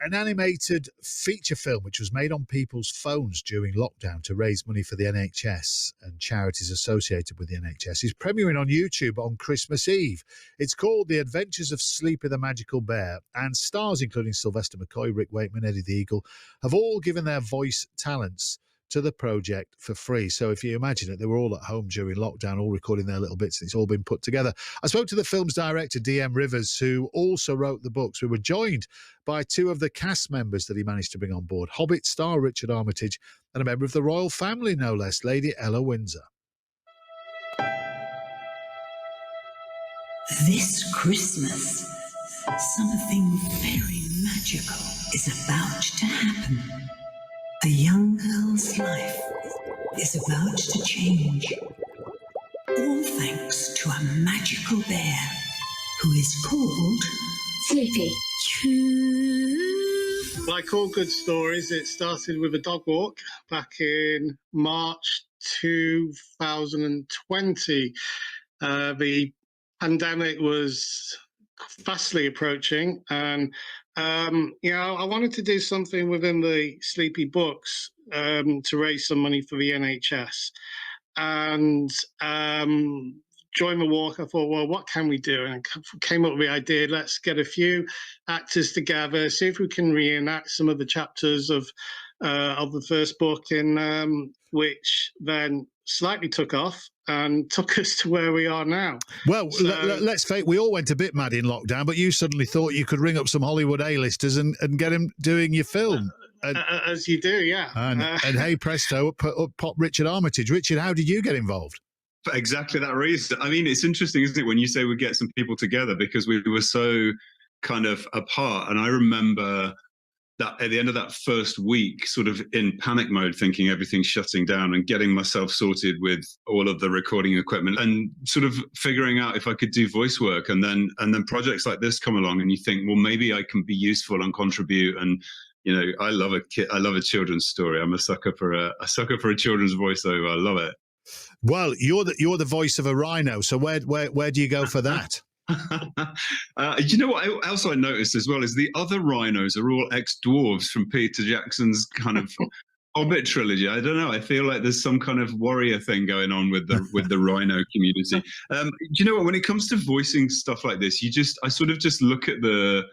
an animated feature film which was made on people's phones during lockdown to raise money for the NHS and charities associated with the NHS is premiering on YouTube on Christmas Eve. It's called The Adventures of Sleepy the Magical Bear, and stars including Sylvester McCoy, Rick Wakeman, Eddie the Eagle have all given their voice talents to the project for free. So if you imagine it, they were all at home during lockdown, all recording their little bits, and it's all been put together. I spoke to the film's director, D.M. Rivers, who also wrote the books. We were joined by two of the cast members that he managed to bring on board, Hobbit star Richard Armitage and a member of the royal family, no less, Lady Ella Windsor. This Christmas, something very magical is about to happen. A young girl's life is about to change. All thanks to a magical bear who is called Sleepy. Like all good stories, it started with a dog walk back in March 2020. The pandemic was fastly approaching, and I wanted to do something within the Sleepy books to raise some money for the NHS. And during the walk, I thought, well, what can we do? And I came up with the idea, let's get a few actors together, see if we can reenact some of the chapters of the first book, which then slightly took off and took us to where we are now. Well, let's face it, we all went a bit mad in lockdown, but you suddenly thought you could ring up some Hollywood A-listers and get them doing your film. As you do, yeah. And hey presto, up pop Richard Armitage. Richard, how did you get involved? For exactly that reason. I mean, it's interesting, isn't it, when you say we get some people together, because we were so kind of apart. And I remember that at the end of that first week, sort of in panic mode, thinking everything's shutting down and getting myself sorted with all of the recording equipment and sort of figuring out if I could do voice work. And then projects like this come along and you think, well, maybe I can be useful and contribute. And, you know, I love a children's story. I'm a sucker for a children's voiceover. I love it. Well, you're the voice of a rhino. So where do you go for that? You know what else I noticed as well is the other rhinos are all ex-dwarves from Peter Jackson's kind of Hobbit trilogy. I don't know. I feel like there's some kind of warrior thing going on with the rhino community. Do you know what? When it comes to voicing stuff like this, I sort of just look at the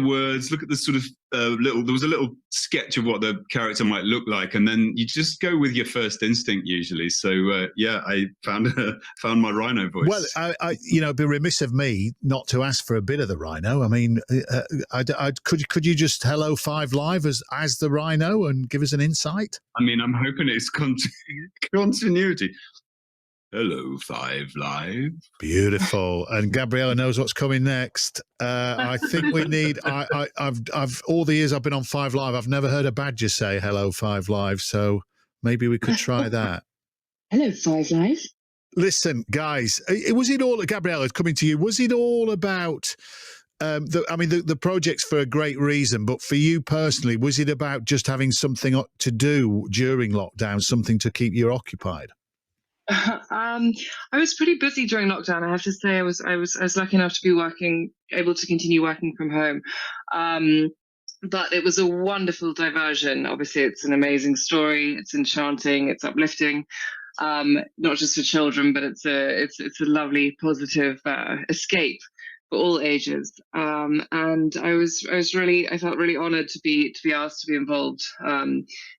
words, look at the sort of there was a little sketch of what the character might look like, and then you just go with your first instinct usually. So I found my rhino voice. Well, I it'd be remiss of me not to ask for a bit of the rhino. I mean, could you just hello Five Live as the rhino and give us an insight? I mean, I'm hoping it's continuity. Hello, Five Live. Beautiful. And Gabriella knows what's coming next. I think we need. I've all the years I've been on Five Live, I've never heard a badger say "Hello, Five Live." So maybe we could try that. Hello, Five Live. Listen, guys, was it all? Gabriella, coming to you. Was it all about? The project's for a great reason, but for you personally, was it about just having something to do during lockdown, something to keep you occupied? I was pretty busy during lockdown. I have to say, I was lucky enough to be able to continue working from home. But it was a wonderful diversion. Obviously, it's an amazing story. It's enchanting. It's uplifting. Not just for children, but it's a lovely, positive escape for all ages. And I felt really honoured to be asked to be involved.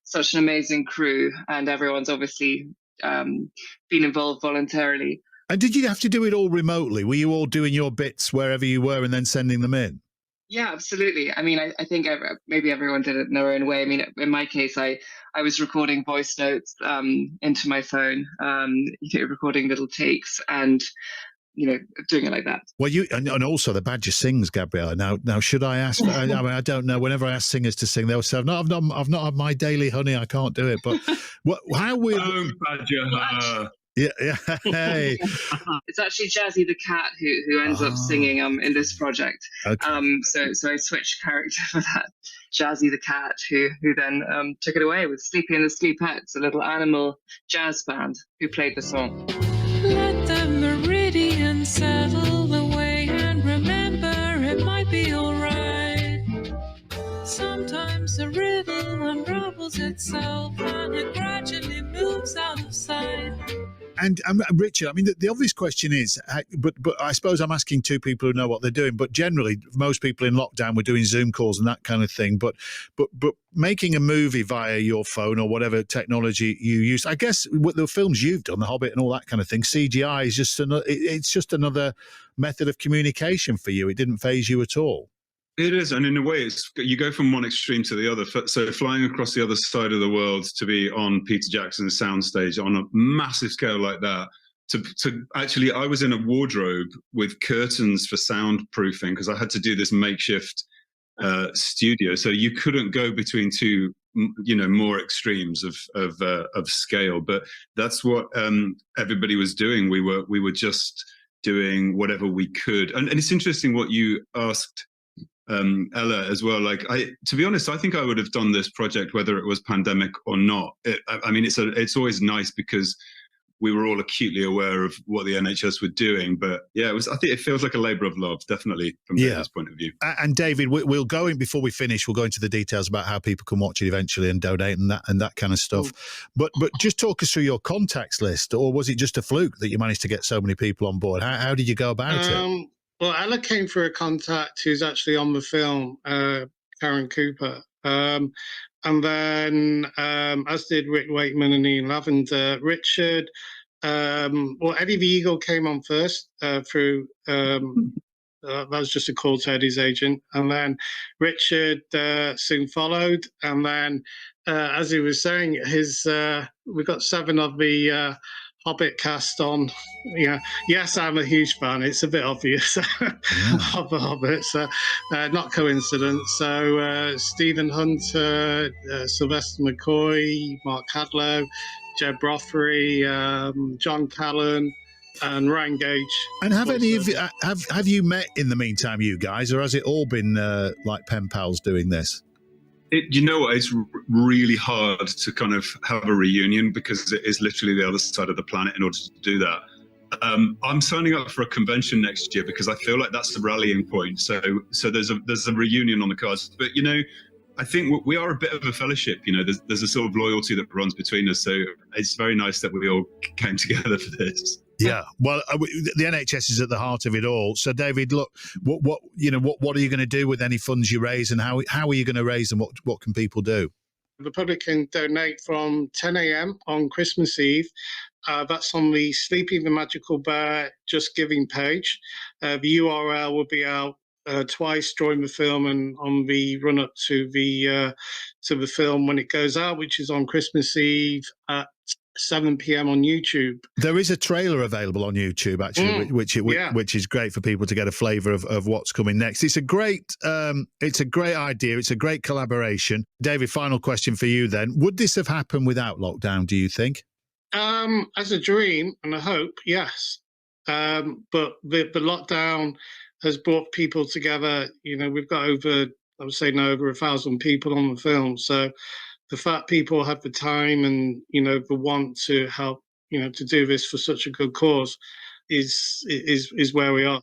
Such an amazing crew, and everyone's obviously been involved voluntarily. And did you have to do it all remotely? Were you all doing your bits wherever you were and then sending them in? Yeah, absolutely. I mean, I think maybe everyone did it in their own way. I mean, in my case, I was recording voice notes into my phone, recording little takes and doing it like that. Well, and also the badger sings, Gabriella. Now, should I ask? I mean, I don't know. Whenever I ask singers to sing, they'll say, "No, I've not had my daily honey. I can't do it." But how will? Oh, badger. Yeah. Hey. It's actually Jazzy the cat who ends up singing in this project. Okay. So I switched character for that. Jazzy the cat who then took it away with Sleepy and the Sleepettes, a little animal jazz band who played the song. Let the meridian settle away and remember it might be alright. Sometimes the riddle unravels itself and it gradually moves out of sight. And Richard, I mean, the obvious question is, but I suppose I'm asking two people who know what they're doing. But generally, most people in lockdown were doing Zoom calls and that kind of thing. But making a movie via your phone or whatever technology you use, I guess, with the films you've done, The Hobbit and all that kind of thing, CGI is just it's just another method of communication for you. It didn't phase you at all. It is, and in a way, you go from one extreme to the other. So flying across the other side of the world to be on Peter Jackson's soundstage on a massive scale like that, to actually, I was in a wardrobe with curtains for soundproofing because I had to do this makeshift studio. So you couldn't go between two, more extremes of scale. But that's what everybody was doing. We were just doing whatever we could, and it's interesting what you asked. Ella as well. Like, to be honest, I think I would have done this project whether it was pandemic or not. I mean, it's always nice because we were all acutely aware of what the NHS were doing. But yeah, I think it feels like a labour of love, definitely from this point of view. And David, we'll go in before we finish. We'll go into the details about how people can watch it eventually and donate and that kind of stuff. But just talk us through your contacts list, or was it just a fluke that you managed to get so many people on board? How did you go about it? Well, Ella came through a contact who's actually on the film, Karen Cooper. And then, as did Rick Wakeman and Ian Lavender. Richard, Eddie the Eagle came on first through, that was just a call to Eddie's agent. And then Richard soon followed. And then, as he was saying, we got 7 of the Hobbit cast on. Yeah, yes, I'm a huge fan. It's a bit obvious of the Hobbit, so not coincidence. So Stephen Hunter, Sylvester McCoy, Mark Hadlow, Jeb Rothery, John Callan, and Ryan Gage. And have any of you have you met in the meantime, you guys, or has it all been like pen pals doing this? You know what? It's really hard to kind of have a reunion because it is literally the other side of the planet in order to do that. I'm signing up for a convention next year because I feel like that's the rallying point. So there's a reunion on the cards. But I think we are a bit of a fellowship. There's a sort of loyalty that runs between us. So it's very nice that we all came together for this. Yeah, well, the NHS is at the heart of it all. So, David, look, what are you going to do with any funds you raise, and how are you going to raise them? What can people do? The public can donate from 10 a.m. on Christmas Eve. That's on the Sleepy the Magical Bear Just Giving page. The URL will be out twice during the film and on the run up to the film when it goes out, which is on Christmas Eve at 7 p.m. on YouTube. There is a trailer available on YouTube, actually, which is great for people to get a flavour of what's coming next. It's a great idea. It's a great collaboration. David, final question for you then. Would this have happened without lockdown, do you think? As a dream and a hope, yes. But the lockdown has brought people together. We've got over 1,000 people on the film. So the fact people have the time and, the want to help, to do this for such a good cause is where we are.